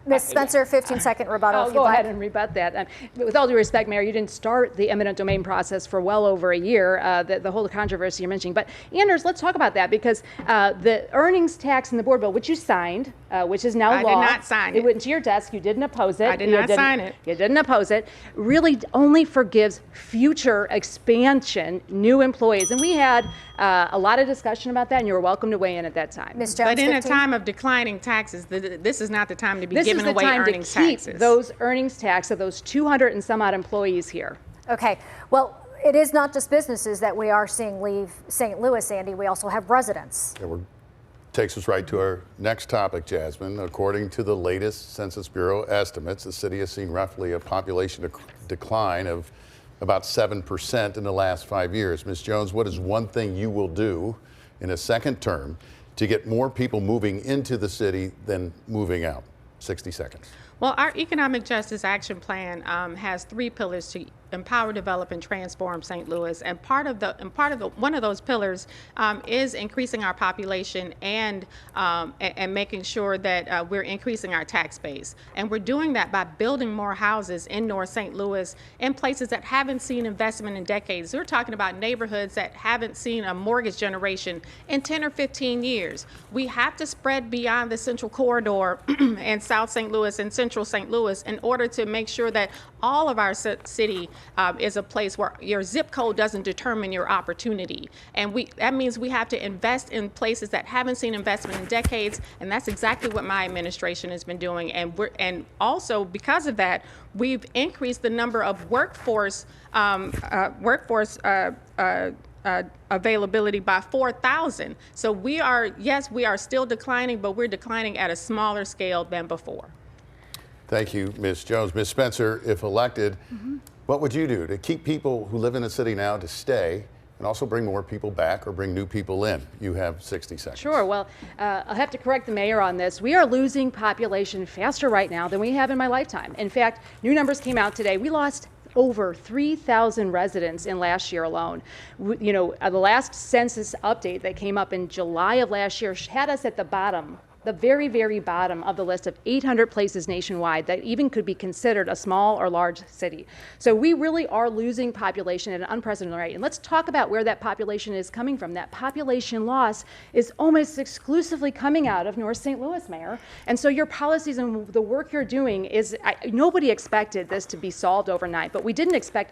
Ms. Spencer, 15-second rebuttal. I'll go ahead and rebut that. With all due respect, Mayor, you didn't start the eminent domain process for well over a year, the whole controversy you're mentioning. But Anders, let's talk about that, because the earnings tax in the board bill, which you signed, which is now law. I did not sign it. It went to your desk. You didn't oppose it. I did not sign it. You didn't oppose it. Really only forgives future expansion, new employees. And we had a lot of discussion about that, and you were welcome to weigh in at that time. Ms. Jones, but in 15? a time of declining taxes, this is not the time to be giving away earnings taxes. This is the time to keep those earnings tax of those 200 and some odd employees here. Okay, well, it is not just businesses that we are seeing leave St. Louis, Andy. We also have residents. Takes us right to our next topic, Jasmine. According to the latest Census Bureau estimates, the city has seen roughly a population decline of about 7% in the last 5 years. Ms. Jones, what is one thing you will do in a second term to get more people moving into the city than moving out? 60 seconds. Well, our Economic Justice Action Plan has 3 pillars to empower, develop, and transform St. Louis. And one of those pillars is increasing our population and making sure that we're increasing our tax base. And we're doing that by building more houses in North St. Louis in places that haven't seen investment in decades. We're talking about neighborhoods that haven't seen a mortgage generation in 10 or 15 years. We have to spread beyond the Central Corridor and South St. Louis and Central St. Louis in order to make sure that all of our city is a place where your zip code doesn't determine your opportunity. And that means we have to invest in places that haven't seen investment in decades, and that's exactly what my administration has been doing. And also because of that, we've increased the number of workforce availability by 4,000. So we are still declining, but we're declining at a smaller scale than before. Thank you, Ms. Jones. Ms. Spencer, if elected, what would you do to keep people who live in the city now to stay and also bring more people back or bring new people in? You have 60 seconds. Sure. Well, I'll have to correct the mayor on this. We are losing population faster right now than we have in my lifetime. In fact, new numbers came out today. We lost over 3,000 residents in last year alone. You know, the last census update that came up in July of last year had us at the bottom, the very, very bottom of the list of 800 places nationwide that even could be considered a small or large city. So we really are losing population at an unprecedented rate. And let's talk about where that population is coming from. That population loss is almost exclusively coming out of North St. Louis, Mayor. And so your policies and the work you're doing is, nobody expected this to be solved overnight, but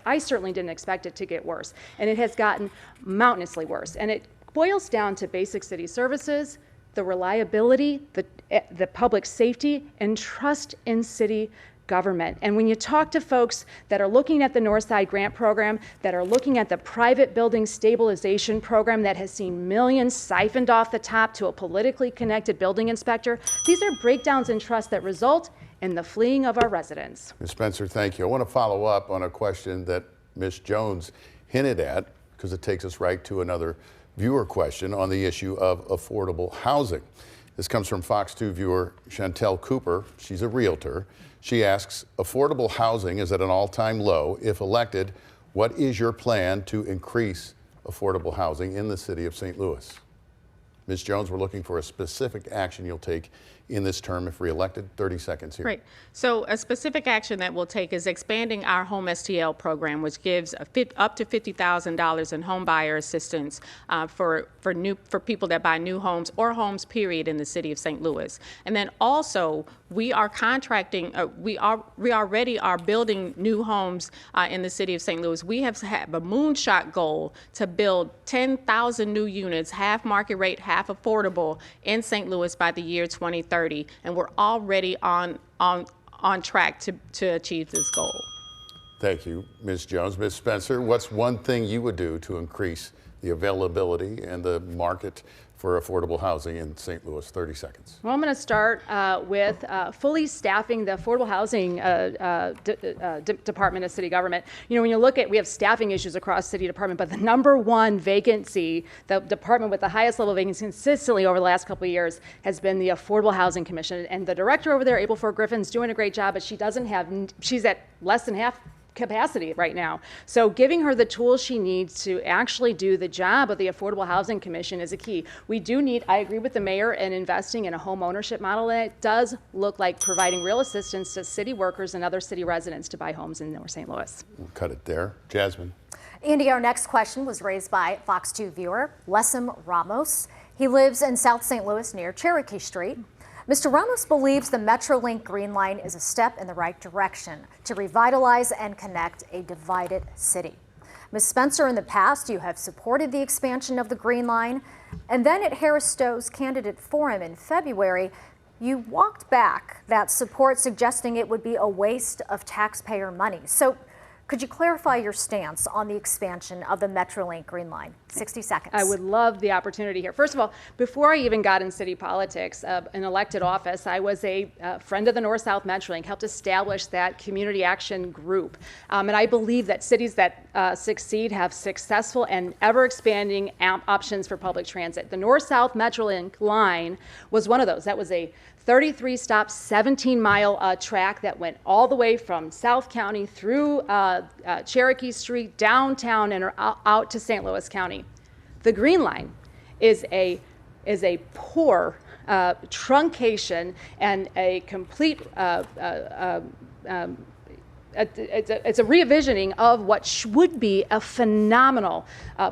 I certainly didn't expect it to get worse. And it has gotten mountainously worse. And it boils down to basic city services, the reliability, the public safety, and trust in city government. And when you talk to folks that are looking at the Northside Grant Program, that are looking at the private building stabilization program that has seen millions siphoned off the top to a politically connected building inspector, these are breakdowns in trust that result in the fleeing of our residents. Ms. Spencer, thank you. I want to follow up on a question that Ms. Jones hinted at, because it takes us right to another viewer question on the issue of affordable housing. This comes from Fox 2 viewer Chantel Cooper. She's a realtor. She asks, affordable housing is at an all-time low. If elected, what is your plan to increase affordable housing in the city of St. Louis? Ms. Jones, we're looking for a specific action you'll take in this term if reelected? 30 seconds here. Great. So a specific action that we'll take is expanding our home STL program, which gives up to $50,000 in home buyer assistance for people that buy new homes or homes, period, in the city of St. Louis. And then also, we are contracting, we already are building new homes in the city of St. Louis. We have had a moonshot goal to build 10,000 new units, half market rate, half affordable, in St. Louis by the year 2030, and we're already on track to achieve this goal. Thank you, Ms. Jones. Ms. Spencer, what's one thing you would do to increase the availability and the market for affordable housing in St. Louis? 30 seconds. Well, I'm going to start with fully staffing the affordable housing department of city government. You know, when you look at, we have staffing issues across city department, but the number one vacancy, the department with the highest level of vacancy consistently over the last couple of years has been the Affordable Housing Commission. And the director over there, April Ford Griffin's doing a great job, but she's at less than half capacity right now. So giving her the tools she needs to actually do the job of the Affordable Housing Commission is a key. We do need, I agree with the mayor, in investing in a home ownership model, and it does look like providing real assistance to city workers and other city residents to buy homes in North St. Louis. We'll cut it there. Jasmine. Andy, our next question was raised by Fox 2 viewer Lesem Ramos. He lives in South St. Louis near Cherokee Street. Mr. Ramos believes the Metrolink Green Line is a step in the right direction to revitalize and connect a divided city. Ms. Spencer, in the past, you have supported the expansion of the Green Line, and then at Harris Stowe's candidate forum in February, you walked back that support, suggesting it would be a waste of taxpayer money. So could you clarify your stance on the expansion of the Metrolink Green Line? 60 seconds. I would love the opportunity here. First of all, before I even got in city politics, an elected office, I was a friend of the North-South Metrolink, helped establish that community action group. And I believe that cities that succeed have successful and ever-expanding options for public transit. The North-South Metrolink line was one of those. That was a 33-stop, 17-mile track that went all the way from South County through Cherokee Street, downtown, and out to St. Louis County. The Green Line is a poor truncation and a complete it's a re-envisioning of what would be a phenomenal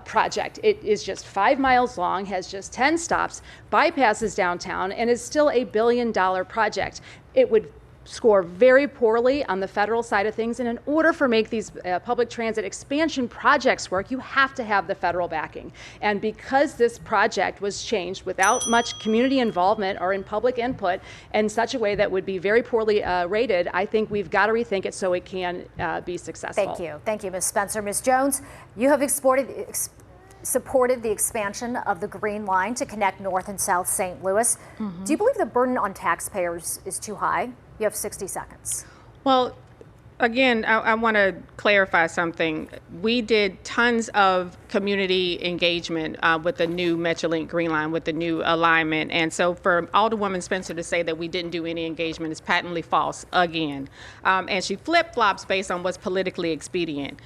project. It is just 5 miles long, has just 10 stops, bypasses downtown, and is still a $1 billion project. It would score very poorly on the federal side of things, and in order for make these public transit expansion projects work, you have to have the federal backing. And because this project was changed without much community involvement or in public input in such a way that would be very poorly rated, I think we've got to rethink it so it can be successful. Thank you, Ms. Spencer. Ms. Jones, you have supported the expansion of the Green Line to connect North and South St. Louis. Do you believe the burden on taxpayers is too high? You have 60 seconds. Well, again, I want to clarify something. We did tons of community engagement with the new Metrolink Green Line, with the new alignment. And so for Alderwoman Spencer to say that we didn't do any engagement is patently false again. And she flip-flops based on what's politically expedient.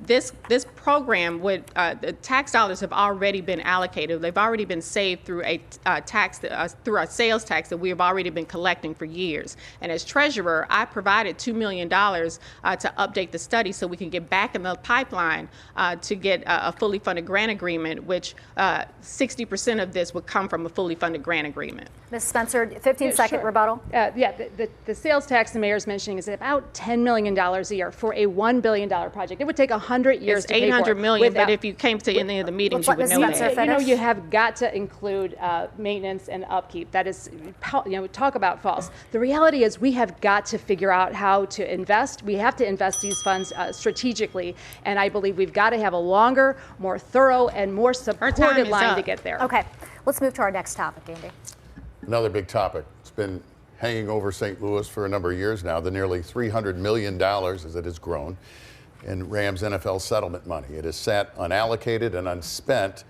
This program would the tax dollars have already been allocated. They've already been saved through a tax through a sales tax that we have already been collecting for years. And as treasurer, I provided $2 million to update the study so we can get back in the pipeline to get a fully funded grant agreement, which 60% of this would come from a fully funded grant agreement. Ms. Spencer, 15-second rebuttal. The sales tax the mayor's mentioning is about $10 million a year for a $1 billion project. It would take 100 years to pay for it. $800 million, but if you came to any of the meetings, you would know that. You know, you have got to include maintenance and upkeep. That is, talk about false. The reality is we have got to figure out how to invest. We have to invest these funds strategically, and I believe we've got to have a longer, more thorough, and more supported line to get there. Okay, let's move to our next topic, Andy. Another big topic. It's been hanging over St. Louis for a number of years now, the nearly $300 million as it has grown in Rams NFL settlement money. It has sat unallocated and unspent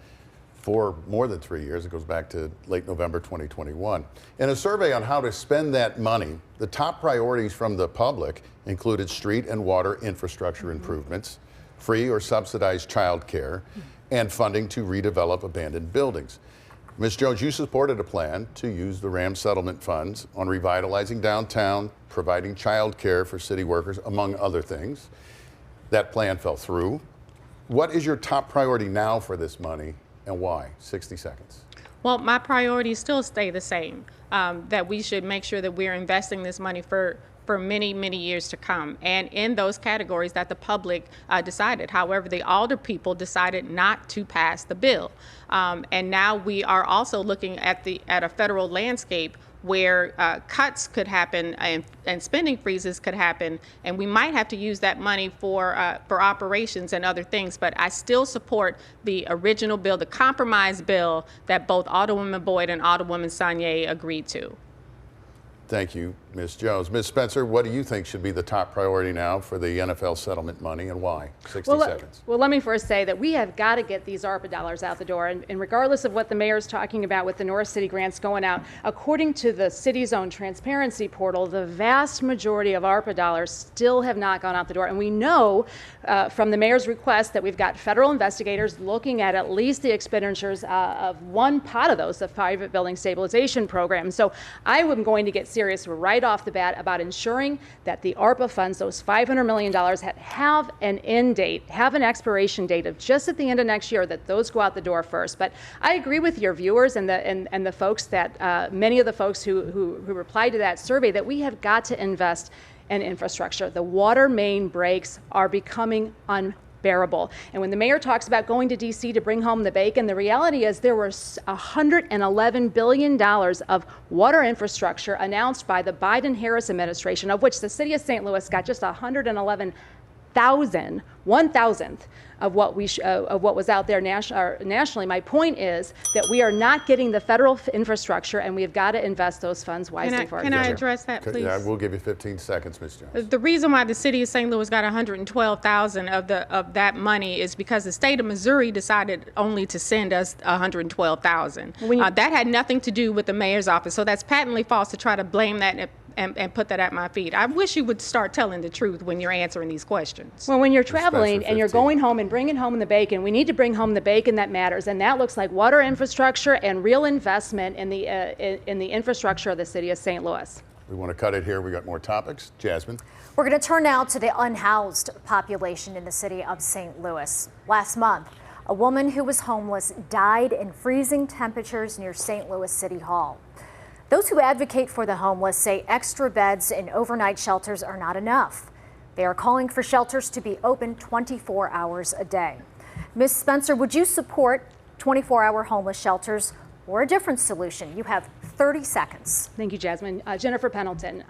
for more than 3 years. It goes back to late November 2021. In a survey on how to spend that money, the top priorities from the public included street and water infrastructure improvements, free or subsidized child care, and funding to redevelop abandoned buildings. Ms. Jones, you supported a plan to use the RAM settlement funds on revitalizing downtown, providing child care for city workers, among other things. That plan fell through. What is your top priority now for this money and why? 60 seconds. Well, my priorities still stay the same, that we should make sure that we're investing this money for many, many years to come, and in those categories that the public decided. However, the Alder people decided not to pass the bill. And now we are also looking at a federal landscape where cuts could happen and spending freezes could happen, and we might have to use that money for operations and other things. But I still support the original bill, the compromise bill that both Alderwoman Boyd and Alderwoman Saunier agreed to. Thank you, Ms. Jones. Ms. Spencer, what do you think should be the top priority now for the NFL settlement money and why? 60 seconds. Well, let me first say that we have got to get these ARPA dollars out the door. And regardless of what the mayor's talking about with the North City grants going out, according to the city's own transparency portal, the vast majority of ARPA dollars still have not gone out the door. And we know from the mayor's request that we've got federal investigators looking at least the expenditures of one pot of those, the private building stabilization program. So I am going to get serious right off the bat about ensuring that the ARPA funds, those $500 million, have an end date, have an expiration date of just at the end of next year, that those go out the door first. But I agree with your viewers and the folks that many of the folks who replied to that survey that we have got to invest in infrastructure. The water main breaks are becoming unbearable. And when the mayor talks about going to D.C. to bring home the bacon, the reality is there was $111 billion of water infrastructure announced by the Biden-Harris administration, of which the city of St. Louis got just 1,000th of what was out there nationally. My point is that we are not getting the federal infrastructure, and we have got to invest those funds wisely for our future. Can I address that, please? Yeah, we'll give you 15 seconds, Ms. Jones. The reason why the city of St. Louis got 112,000 of that money is because the state of Missouri decided only to send us 112,000. That had nothing to do with the mayor's office, so that's patently false to try to blame that and put that at my feet. I wish you would start telling the truth when you're answering these questions. Well, when you're traveling and you're going home and bringing home the bacon, we need to bring home the bacon that matters, and that looks like water infrastructure and real investment in the infrastructure of the city of St. Louis. We want to cut it here. We got more topics. Jasmine. We're going to turn now to the unhoused population in the city of St. Louis. Last month, a woman who was homeless died in freezing temperatures near St. Louis City Hall. Those who advocate for the homeless say extra beds in overnight shelters are not enough. They are calling for shelters to be open 24 hours a day. Ms. Spencer, would you support 24-hour homeless shelters or a different solution? You have 30 seconds. Thank you, Jasmine. Jennifer Pendleton,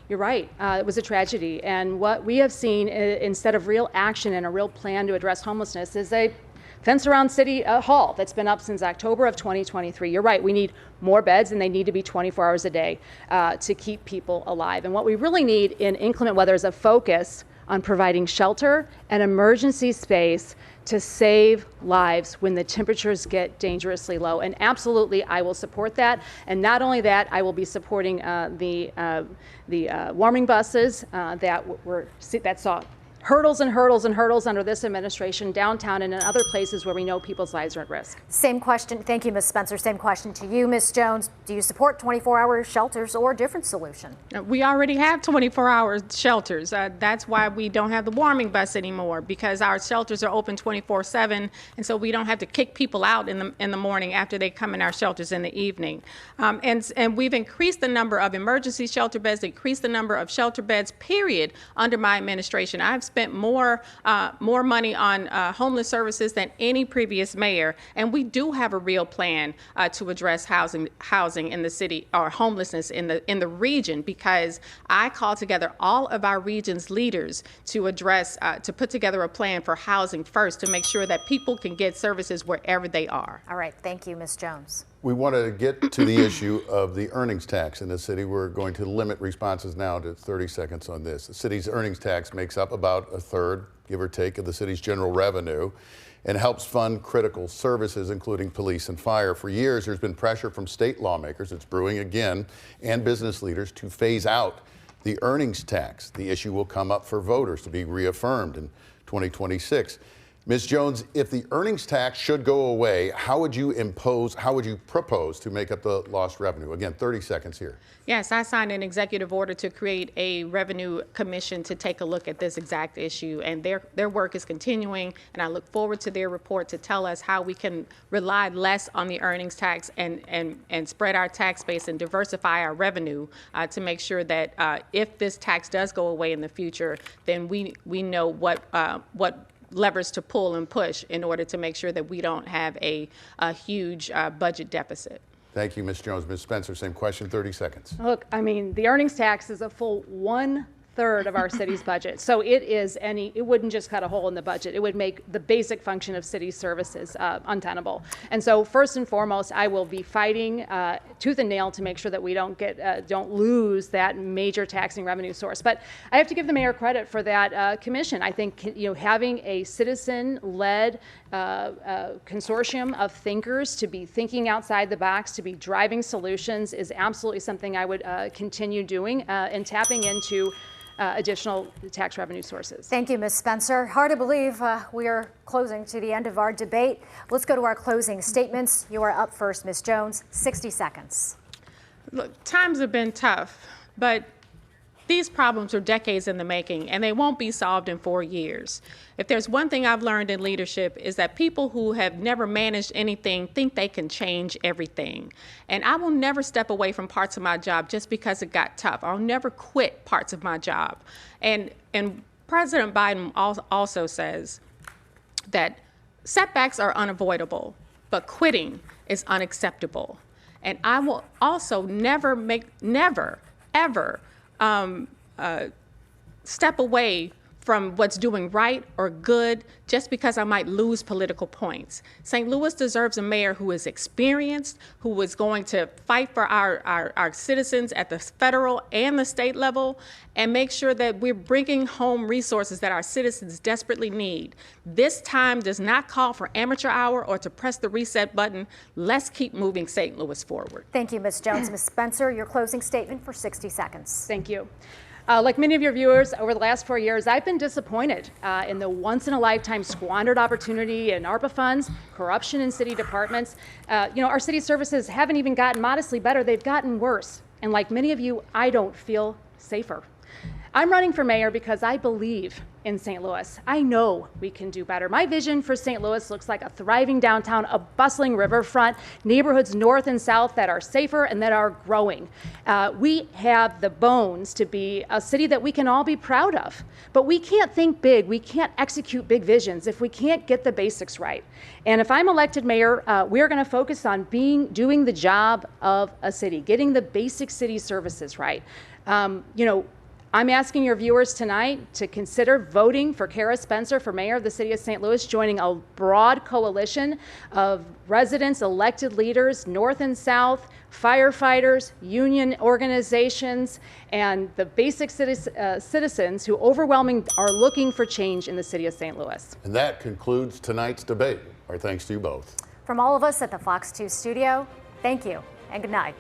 you're right. It was a tragedy. And what we have seen instead of real action and a real plan to address homelessness is a fence around City Hall that's been up since October of 2023. You're right, we need more beds, and they need to be 24 hours a day to keep people alive. And what we really need in inclement weather is a focus on providing shelter and emergency space to save lives when the temperatures get dangerously low. And absolutely, I will support that. And not only that, I will be supporting the warming buses that saw hurdles and hurdles and hurdles under this administration downtown and in other places where we know people's lives are at risk. Same question. Thank you, Ms. Spencer. Same question to you, Ms. Jones. Do you support 24-hour shelters or a different solution? We already have 24-hour shelters. That's why we don't have the warming bus anymore, because our shelters are open 24/7, and so we don't have to kick people out in the morning after they come in our shelters in the evening. And we've increased the number of emergency shelter beds, increased the number of shelter beds, period, under my administration. I've spent more money on homeless services than any previous mayor, and we do have a real plan to address housing in the city, or homelessness in the region, because I called together all of our region's leaders to address to put together a plan for housing first, to make sure that people can get services wherever they are. All right, thank you, Ms. Jones. We want to get to the issue of the earnings tax in the city. We're going to limit responses now to 30 seconds on this. The city's earnings tax makes up about a third, give or take, of the city's general revenue and helps fund critical services, including police and fire. For years, there's been pressure from state lawmakers, it's brewing again, and business leaders to phase out the earnings tax. The issue will come up for voters to be reaffirmed in 2026. Ms. Jones, if the earnings tax should go away, how would you propose to make up the lost revenue? Again, 30 seconds here. Yes, I signed an executive order to create a revenue commission to take a look at this exact issue, and their work is continuing, and I look forward to their report to tell us how we can rely less on the earnings tax and spread our tax base and diversify our revenue to make sure that if this tax does go away in the future, then we know what levers to pull and push in order to make sure that we don't have a huge budget deficit. Thank you, Ms. Jones. Ms. Spencer, same question, 30 seconds. Look, I mean, the earnings tax is a full 1/3 of our city's budget. So it wouldn't just cut a hole in the budget. It would make the basic function of city services untenable. And so first and foremost, I will be fighting tooth and nail to make sure that we don't lose that major taxing revenue source. But I have to give the mayor credit for that commission. I think having a citizen-led consortium of thinkers to be thinking outside the box, to be driving solutions is absolutely something I would continue doing and tapping into additional tax revenue sources. Thank you, Ms. Spencer. Hard to believe we are closing to the end of our debate. Let's go to our closing statements. You are up first, Ms. Jones. 60 seconds. Look, times have been tough, but these problems are decades in the making, and they won't be solved in 4 years. If there's one thing I've learned in leadership is that people who have never managed anything think they can change everything. And I will never step away from parts of my job just because it got tough. I'll never quit parts of my job. And President Biden also says that setbacks are unavoidable, but quitting is unacceptable. And I will also never, ever step away from what's doing right or good just because I might lose political points. St. Louis deserves a mayor who is experienced, who is going to fight for our citizens at the federal and the state level, and make sure that we're bringing home resources that our citizens desperately need. This time does not call for amateur hour or to press the reset button. Let's keep moving St. Louis forward. Thank you, Ms. Jones. Ms. Spencer, your closing statement for 60 seconds. Thank you. Like many of your viewers, over the last 4 years, I've been disappointed in the once-in-a-lifetime squandered opportunity in ARPA funds, corruption in city departments. Our city services haven't even gotten modestly better, they've gotten worse. And like many of you, I don't feel safer. I'm running for mayor because I believe in St. Louis. I know we can do better. My vision for St. Louis looks like a thriving downtown, a bustling riverfront, neighborhoods north and south that are safer and that are growing. We have the bones to be a city that we can all be proud of. But we can't think big, we can't execute big visions if we can't get the basics right. And if I'm elected mayor, we're going to focus on doing the job of a city, getting the basic city services right. I'm asking your viewers tonight to consider voting for Cara Spencer for mayor of the city of St. Louis, joining a broad coalition of residents, elected leaders, north and south, firefighters, union organizations, and the basic citizens who overwhelmingly are looking for change in the city of St. Louis. And that concludes tonight's debate. Our thanks to you both. From all of us at the Fox 2 studio, thank you and good night.